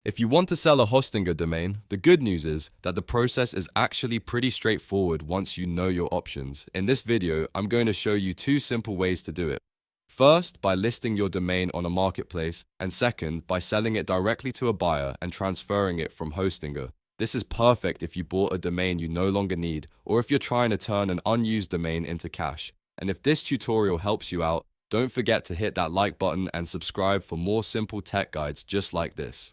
If you want to sell a Hostinger domain, the good news is that the process is actually pretty straightforward once you know your options. In this video, I'm going to show you two simple ways to do it. First, by listing your domain on a marketplace, and second, by selling it directly to a buyer and transferring it from Hostinger. This is perfect if you bought a domain you no longer need, or if you're trying to turn an unused domain into cash. And if this tutorial helps you out, don't forget to hit that like button and subscribe for more simple tech guides just like this.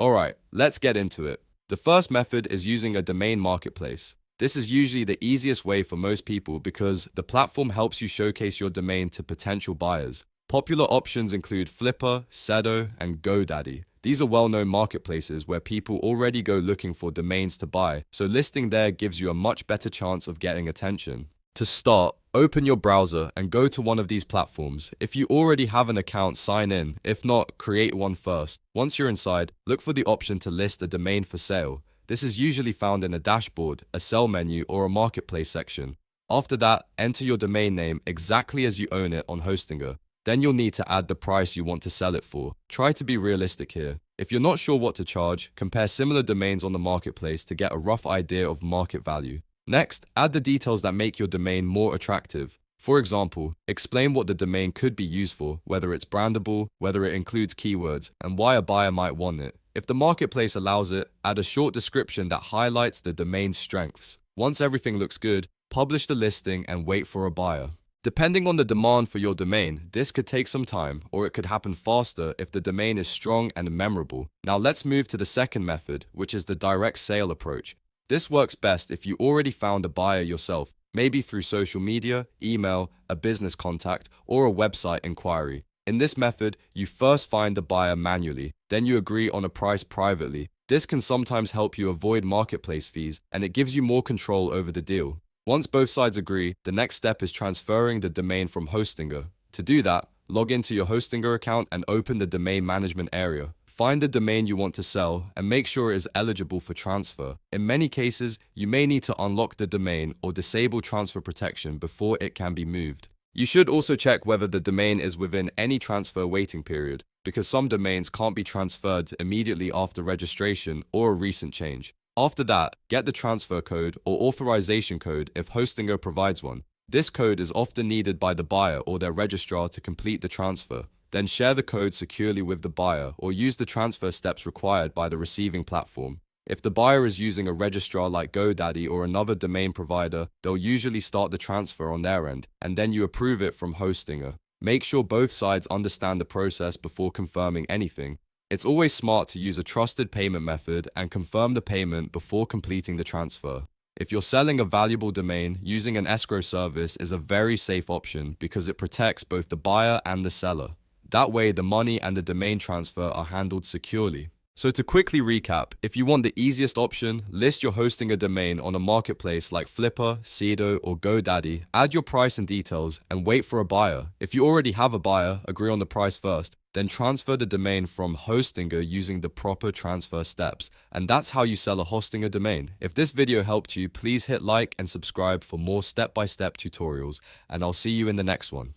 Alright, let's get into it. The first method is using a domain marketplace. This is usually the easiest way for most people because the platform helps you showcase your domain to potential buyers. Popular options include Flippa, Sedo, and GoDaddy. These are well-known marketplaces where people already go looking for domains to buy, so listing there gives you a much better chance of getting attention. To start, open your browser and go to one of these platforms. If you already have an account, sign in. If not, create one first. Once you're inside, look for the option to list a domain for sale. This is usually found in a dashboard, a sell menu, or a marketplace section. After that, enter your domain name exactly as you own it on Hostinger. Then you'll need to add the price you want to sell it for. Try to be realistic here. If you're not sure what to charge, compare similar domains on the marketplace to get a rough idea of market value. Next, add the details that make your domain more attractive. For example, explain what the domain could be used for, whether it's brandable, whether it includes keywords, and why a buyer might want it. If the marketplace allows it, add a short description that highlights the domain's strengths. Once everything looks good, publish the listing and wait for a buyer. Depending on the demand for your domain, this could take some time, or it could happen faster if the domain is strong and memorable. Now let's move to the second method, which is the direct sale approach. This works best if you already found a buyer yourself, maybe through social media, email, a business contact, or a website inquiry. In this method, you first find the buyer manually, then you agree on a price privately. This can sometimes help you avoid marketplace fees, and it gives you more control over the deal. Once both sides agree, the next step is transferring the domain from Hostinger. To do that, log into your Hostinger account and open the domain management area. Find the domain you want to sell and make sure it is eligible for transfer. In many cases, you may need to unlock the domain or disable transfer protection before it can be moved. You should also check whether the domain is within any transfer waiting period, because some domains can't be transferred immediately after registration or a recent change. After that, get the transfer code or authorization code if Hostinger provides one. This code is often needed by the buyer or their registrar to complete the transfer. Then share the code securely with the buyer or use the transfer steps required by the receiving platform. If the buyer is using a registrar like GoDaddy or another domain provider, they'll usually start the transfer on their end, and then you approve it from Hostinger. Make sure both sides understand the process before confirming anything. It's always smart to use a trusted payment method and confirm the payment before completing the transfer. If you're selling a valuable domain, using an escrow service is a very safe option because it protects both the buyer and the seller. That way, the money and the domain transfer are handled securely. So to quickly recap, if you want the easiest option, list your Hostinger domain on a marketplace like Flippa, Sedo, or GoDaddy, add your price and details, and wait for a buyer. If you already have a buyer, agree on the price first, then transfer the domain from Hostinger using the proper transfer steps. And that's how you sell a Hostinger domain. If this video helped you, please hit like and subscribe for more step-by-step tutorials, and I'll see you in the next one.